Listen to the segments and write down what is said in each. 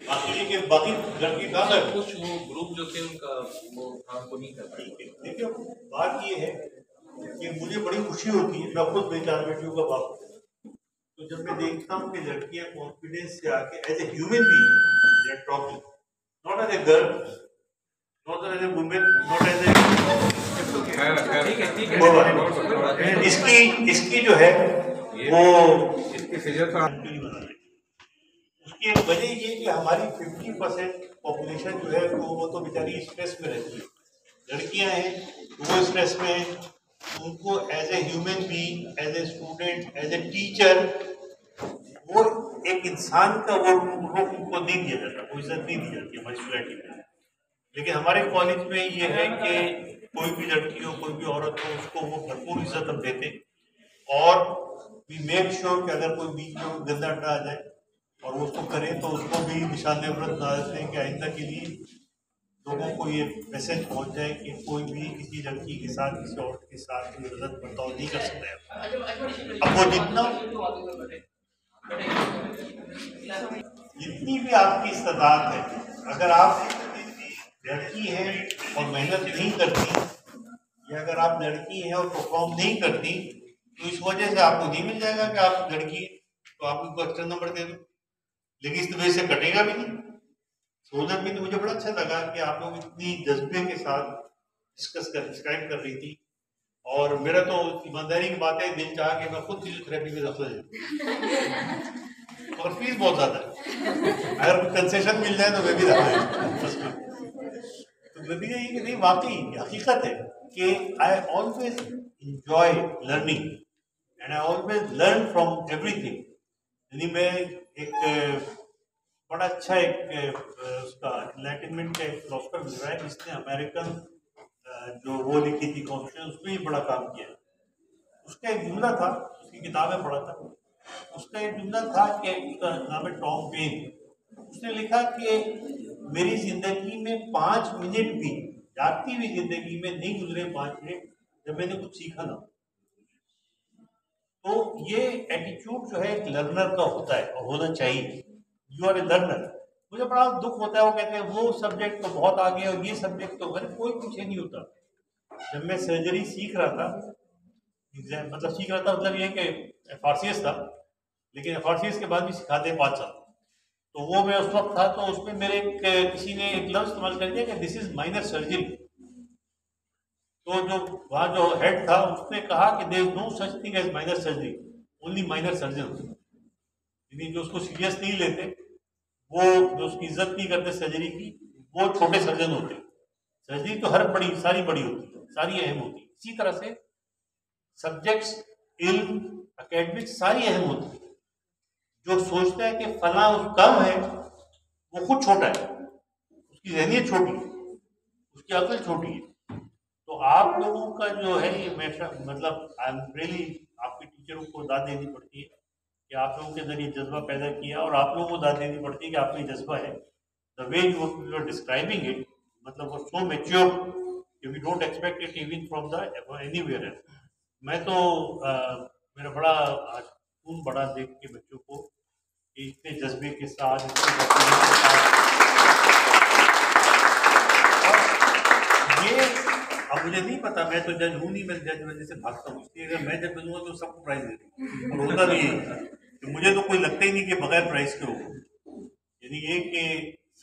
बाकी लड़के कहाँ गए? कुछ वो ग्रुप जो थे उनका वो काम को नहीं कर पाए। देखिए, बात ये है कि मुझे बड़ी खुशी होती है, मैं खुद 4 बेटियों का बाप हूं। तो जब मैं देखता हूँ कि लड़कियां कॉन्फिडेंस से आके as a human being they are talking, not as a girl, not as a women, not as a इसकी जो है वो इसकी फिजर का उसकी एक वजह ये कि हमारी 50% पॉपुलेशन जो है वो तो बेचारी स्ट्रेस में रहती है। लड़कियां हैं वो स्ट्रेस में हैं, उनको as a human being, as a student, as a teacher वो एक इंसान का वो उनको नहीं दिया जाता, वो इज्जत नहीं दी जाती हमारी सोसाइटी में। लेकिन हमारे कॉलेज में ये है कि कोई भी लड़की हो, कोई भी औरत हो, उसको वो भरपूर इज्जत हम देते और वी मेक श्योर कि अगर कोई बीच में गंदा अड्डा आ जाए और वो उसको करें तो उसको भी निशान अवरत डालते हैं कि आइंदा के लिए लोगों को ये मैसेज पहुंच जाए कि कोई भी किसी लड़की के साथ, किसी औरत के साथ गलत बर्ताव नहीं कर सकता है। अब वो जितनी भी आपकी इस्तेदाद है, अगर आप लड़की हैं और मेहनत नहीं करती, या अगर आप लड़की हैं और परफॉर्म नहीं करती, तो इस वजह से आपको नहीं मिल जाएगा कि आप लड़की तो आपको एक्स्ट्रा नंबर दे दो, लेकिन इस वजह से कटेगा भी नहीं। सोचना भी तो मुझे बड़ा अच्छा लगा कि आप लोग इतनी जज्बे के साथ डिस्क्राइब कर रही थी, और मेरा तो ईमानदारी की बात है, दिल चाह कि मैं खुद फिजियोथेरेपी में दाखिल हूँ और फीस बहुत ज्यादा है, अगर कंसेशन मिल जाए तो मैं भी दाखिल हूँ। तो नतीजा ये कि नहीं, वाकई हकीकत है कि I always enjoy learning and I always learn from everything. यानी मैं एक बड़ा अच्छा उसका एनलाइटनमेंट का एक फिलोसफर मिल रहा है जिसने अमेरिकन जो वो लिखी थी कॉन्स्टिट्यूशन, उसमें भी बड़ा काम किया। उसका एक जुमला था, उसकी किताबें पढ़ा था, उसका एक जुमला था कि उसका नाम है टॉम पेन। उसने लिखा कि मेरी जिंदगी में 5 मिनट भी, जागती हुई जिंदगी में नहीं गुजरे 5 मिनट जब मैंने कुछ सीखा ना। तो ये एटीट्यूड जो है एक लर्नर का होता है और होना चाहिए। You are a learner. मुझे बड़ा दुख होता है, वो कहते हैं वो सब्जेक्ट तो बहुत आगे और ये सब्जेक्ट तो मेरे कोई पीछे नहीं होता। जब मैं सर्जरी सीख रहा था, मतलब सीख रहा था मतलब ये कि एफआरसीएस था, लेकिन एफआरसीएस के बाद भी सिखाते 5 साल, तो वो मैं उस वक्त था, तो उसमें मेरे किसी ने एक लफ्ज इस्तेमाल कर दिया कि दिस इज माइनर सर्जरी। तो जो वहाँ जो हेड था उसने कहा कि there is no such thing as minor surgery, only minor surgeon. यानी जो उसको सीरियस नहीं लेते, वो जो उसकी इज्जत नहीं करते सर्जरी की, वो छोटे सर्जन होते। सर्जरी तो हर बड़ी सारी बड़ी होती है, सारी अहम होती है। इसी तरह से सब्जेक्ट्स, इल्म, एकेडमिक्स सारी अहम होती है। जो सोचता है कि फला कम है, वो खुद छोटा है, उसकी जहनियत छोटी है, उसकी अकल छोटी है। तो आप लोगों का जो है ये मतलब आई एम रियली, आपके टीचरों को दाद देनी पड़ती है कि आप लोगों के अंदर ये जज्बा पैदा किया, और आप लोगों को दाद देनी पड़ती है कि आपका ये जज्बा है। The way you are describing it, मतलब वो सो मैच्योर कि we don't expect it even from the anywhere else. मैं तो मेरा बड़ा खून बड़ा देख के बच्चों को कि इतने जज्बे के साथ, इतने के साथ, ये अब मुझे नहीं पता, मैं तो जज हूँ नहीं, मैं जज वजह से भागता हूँ, इसलिए अगर मैं जज बनूंगा तो सबको प्राइज दे दूँ, और होता भी है कि मुझे तो कोई लगता ही नहीं कि बगैर प्राइज के हो। यानी ये कि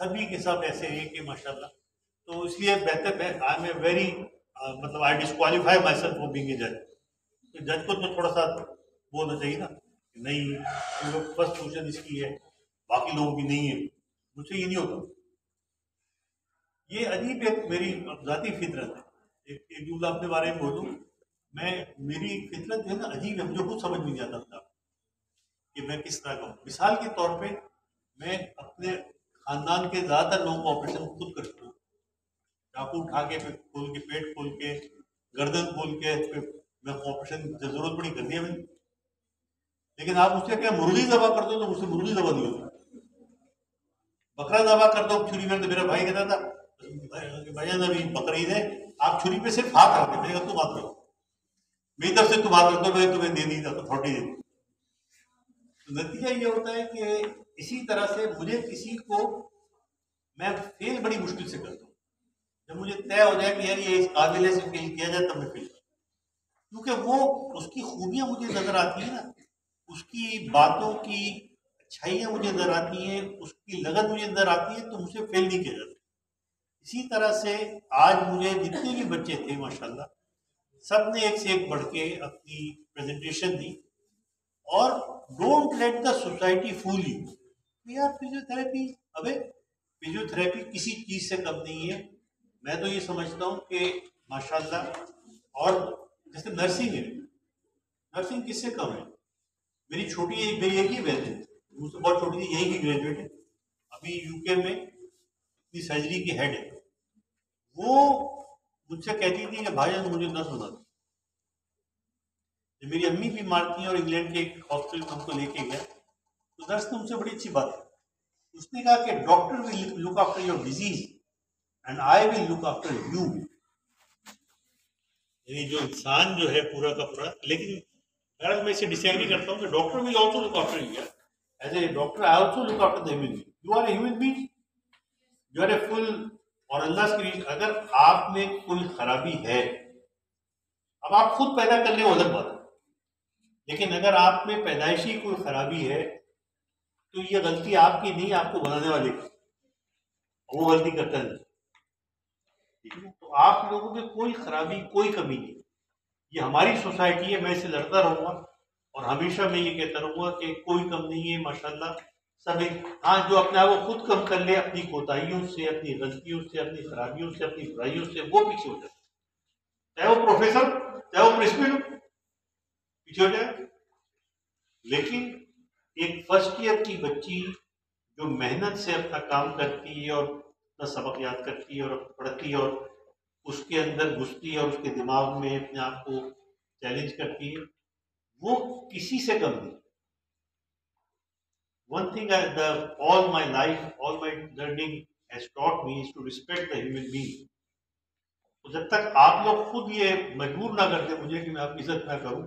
सभी के सब ऐसे हैं कि माशाल्लाह, तो इसलिए बेहतर है, आई एम ए वेरी मतलब I disqualify myself for being a जज। तो जज को तो थोड़ा सा बोलना चाहिए ना कि नहीं फर्स्ट पोजीशन इसकी है, बाकी लोगों की नहीं है। मुझसे ये नहीं होता। ये अजीब एक मेरी जाती फितरत है। एक जुमला अपने बारे में बोलूं, मैं मेरी फितरत जो है ना अजीब है, मुझे खुद समझ में नहीं आता था कि मैं किस तरह का हूँ। मिसाल के तौर पे मैं अपने खानदान के ज़्यादातर लोगों का ऑपरेशन खुद करता हूँ, चाकू उठा के खोल के, पेट खोल के, गर्दन खोल के, मैं ऑपरेशन जरूरत पड़ी कर दिया मैंने। लेकिन आप मुझसे क्या मुर्गी दबा कर दो, तो मुझसे मुर्गी दबा नहीं होता। बकरा दबा कर दो छुरी में, तो मेरा भाई कहता था भाईजान अभी बकरीद है, आप छुरी पे सिर्फ हाथ रखते, मैंने कहा तुम हाथ रखो, मेरी तरफ से तुम हाथ रख दो, मैं तुम्हें दे दी अथॉरिटी दे दी। तो नतीजा ये होता है कि इसी तरह से मुझे किसी को मैं फेल बड़ी मुश्किल से करता हूँ। जब मुझे तय हो जाए कि यार ये इस काबिल से फेल किया जाए तब मैं फेल करता हूँ, क्योंकि वो उसकी खूबियां मुझे नजर आती है ना, उसकी बातों की अच्छाइयाँ मुझे नजर आती हैं, उसकी लगन मुझे नजर आती है, तो मुझसे फेल नहीं किया जाता। इसी तरह से आज मुझे जितने भी बच्चे थे माशाल्लाह, सब ने एक से एक बढ़ के अपनी प्रेजेंटेशन दी। और don't let the society fool you यार फिजियोथेरेपी, अबे फिजियोथेरेपी किसी चीज से कम नहीं है। मैं तो ये समझता हूँ कि माशाल्लाह। और जैसे नर्सिंग है, नर्सिंग किससे कम है? मेरी एक ही बहन है, मुझसे बहुत छोटी थी, यही की ग्रेजुएट है, अभी यूके में अपनी सर्जरी की हेड है। वो मुझसे कहती थी कि भाईजान मुझे न सुना दो। जब मेरी अम्मी बीमार थी और इंग्लैंड के एक हॉस्पिटल में उनको लेके गया, तो नर्स ने उनसे बड़ी अच्छी बात की। उसने कहा कि doctor will look after your disease and I will look after you. यानी जो इंसान जो है पूरा का पूरा, लेकिन अगर मैं इसे डिसएग्री करता हूँ कि doctor will also look after you. As a doctor I also look after the human being. You are a human being, you are a fool. और अल्लाह की, अगर आप में कोई खराबी है, अब आप खुद पैदा कर ले वो अलग बात है, लेकिन अगर आप में पैदाइशी कोई खराबी है तो ये गलती आपकी नहीं, आपको बनाने वाले की, और वो गलती करता नहीं। ठीक है, तो आप लोगों में कोई खराबी कोई कमी नहीं। ये हमारी सोसाइटी है, मैं इसे लड़ता रहूंगा और हमेशा मैं ये कहता रहूंगा कि कोई कम नहीं है माशाल्लाह, सब एक। हाँ, जो अपने आप को खुद कम कर ले अपनी कोताहियों से, अपनी गलतियों से, अपनी खराबियों से, अपनी बुराइयों से, वो पीछे हो जाए। चाहे वो प्रोफेसर, चाहे वो प्रिंसिपल, पीछे हो जाए। लेकिन एक फर्स्ट ईयर की बच्ची जो मेहनत से अपना काम करती है और अपना सबक याद करती है और पढ़ती है और उसके अंदर घुसती है और उसके दिमाग में अपने आप को चैलेंज करती है, वो किसी से कम नहीं। One thing all my life, all my learning has taught me is to respect the human being. तो जब तक आप लोग खुद ये मजबूर ना करते मुझे कि मैं आपकी इज्जत ना करूं,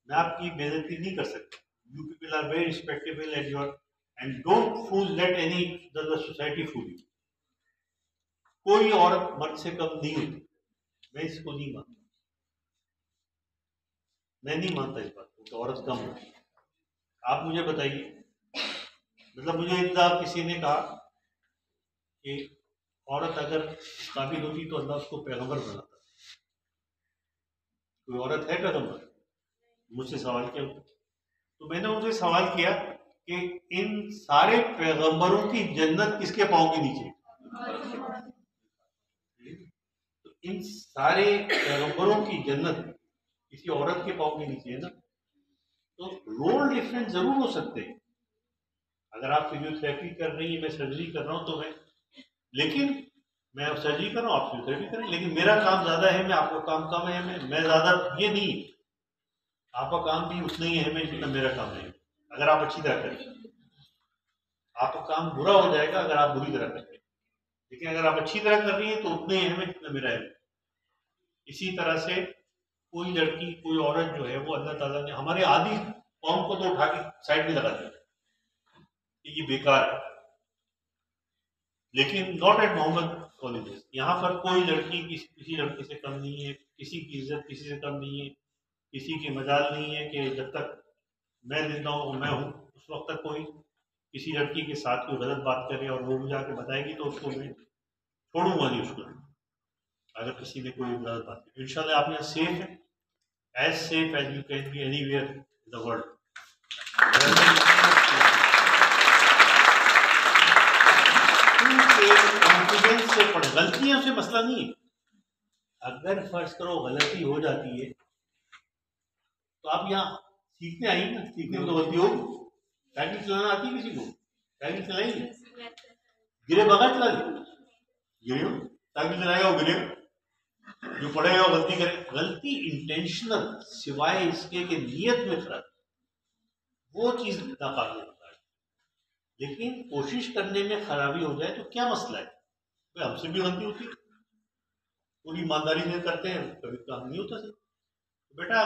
मैं आपकी बेइज्जती नहीं कर सकता। You people are very respectable and your and don't fool let any the society fool you. कोई औरत मर्द से कम नहीं होती, मैं इसको नहीं मानता। मैं नहीं मानता इस बात को कि औरत कम होती। आप मुझे बताइए, मतलब मुझे एक बार किसी ने कहा कि औरत अगर काबिल होती तो अल्लाह उसको पैगंबर बनाता। कोई औरत है पैगंबर? मुझसे सवाल किया। तो मैंने उनसे सवाल किया कि इन सारे पैगंबरों की जन्नत किसके पांव के नीचे? तो इन सारे पैगंबरों की जन्नत किसी औरत के पांव के नीचे है ना। तो रोल डिफरेंट जरूर हो सकते हैं। अगर आप फिजियोथेरेपी कर रही है, मैं सर्जरी कर रहा हूं, तो लेकिन मैं सर्जरी कर रहा हूँ, आप फिजियोथेरेपी करें, लेकिन मेरा काम ज्यादा है, मैं आपका काम कम है, मैं ज्यादा ये नहीं। आपका काम भी उतना ही है जितना मेरा काम है, अगर आप अच्छी तरह करें। आपका काम बुरा हो जाएगा अगर आप बुरी तरह करें, लेकिन अगर आप अच्छी तरह कर रही है तो उतने ही है जितना मेरा है। इसी तरह से कोई लड़की, कोई औरत जो है, वो अल्लाह ताला ने हमारे आदि कौम को तो उठा के साइड में लगा दिया कि ये बेकार है। लेकिन नॉट एट मोहम्मद कॉलेजेस, यहाँ पर कोई लड़की किसी लड़के से कम नहीं है, किसी की इज्जत किसी से कम नहीं है, किसी की मजाल नहीं है कि जब तक मैं जिंदा हूँ, मैं हूँ, उस वक्त तक कोई किसी लड़की के साथ कोई गलत बात करे और वो मुझे आके बताएगी तो उसको मैं छोड़ूंगा नहीं उसको। अगर किसी ने कोई गलत बात की, इंशाल्लाह आप यहाँ सेफ है, as safe as you can be anywhere in the world. Confidence से पढ़े, गलतियों से मसला नहीं है। अगर फर्ज करो गलती हो जाती है तो आप यहाँ सीखने आई ना, सीखने में तो गलती होगी। साइकिल चलाना आती है किसी को? साइकिल चलाएंगे, गिरे बगैर चला दी, गिरे हो साइकिल चलाएगा, वो गिरे। जो पढ़ेगा वो गलती करे, गलती इंटेंशनल, सिवाय इसके कि नीयत में खराब, वो चीज नाकाबिल होता है। लेकिन कोशिश करने में खराबी हो जाए तो क्या मसला है? तो हमसे भी गलती होती है, पूरी ईमानदारी से करते हैं, कभी काम नहीं होता सर। तो बेटा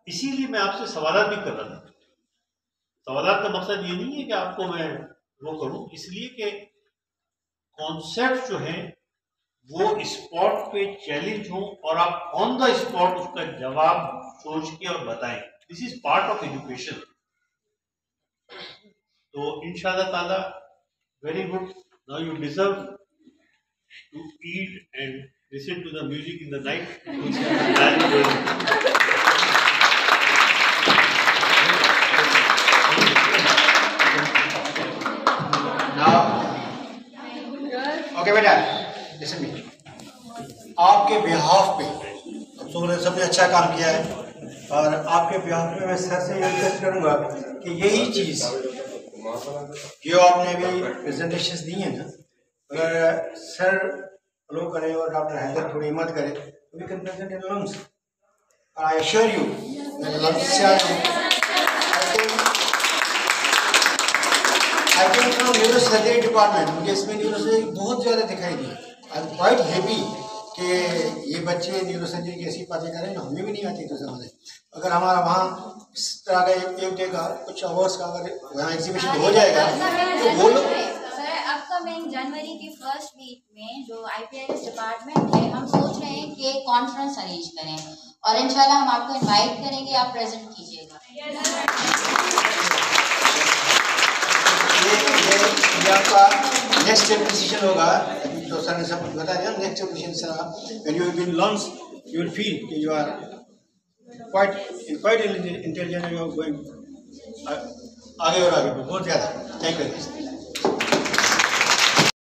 इसीलिए मैं आपसे सवाल भी कर रहा था, सवालात का मकसद ये नहीं है कि आपको मैं वो करूं, इसलिए कि कॉन्सेप्ट जो है वो स्पॉट पे चैलेंज हो और आप ऑन द स्पॉट उसका जवाब सोच के और बताएं। This is part of education. तो इंशाल्लाह ताला very good. Now you deserve to eat and listen to the music in the night. Okay बेटा, लिसन मी। आपके बिहाफ पे तुमने सबने अच्छा काम किया है और आपके बिहाफ पे मैं सर से ये रिक्वेस्ट करूँगा कि यही चीज़ जो आपने अभी प्रेजेंटेशंस दी हैं ना, अगर सर फॉलो करें और डॉक्टर हैदर थोड़ी हिम्मत करें तो we can present in LUMS. I assure you मैं लम्स से आया हूँ। I came from neuro surgery department. मुझे इसमें न्यूरो सर्जरी बहुत ज़्यादा दिखाई दी। आई एम क्वाइट हैप्पी कि ये बच्चे न्यूरो सर्जरी की ऐसी बातें करें जो हमें भी नहीं आती तो समझे। अगर हमारा वहाँ इस तरह का एक डे का कुछ आवर्स का अगर वहाँ एग्जीबिशन हो जाएगा तो वो लोग अपकमिंग जनवरी के फर्स्ट वीक में जो IPRS डिपार्टमेंट है, हम सोच रहे हैं कि कॉन्फ्रेंस अरेंज करें और इंशाल्लाह हम आपको इनवाइट करेंगे, आप प्रेजेंट कीजिएगा। ये आपका नेक्स्ट डिसीजन होगा। तो सर ने सब बता दिया। Next decision when you will learn you will feel कि you are quite intelligent, you are going आगे और आगे बहुत ज़्यादा। Thank you.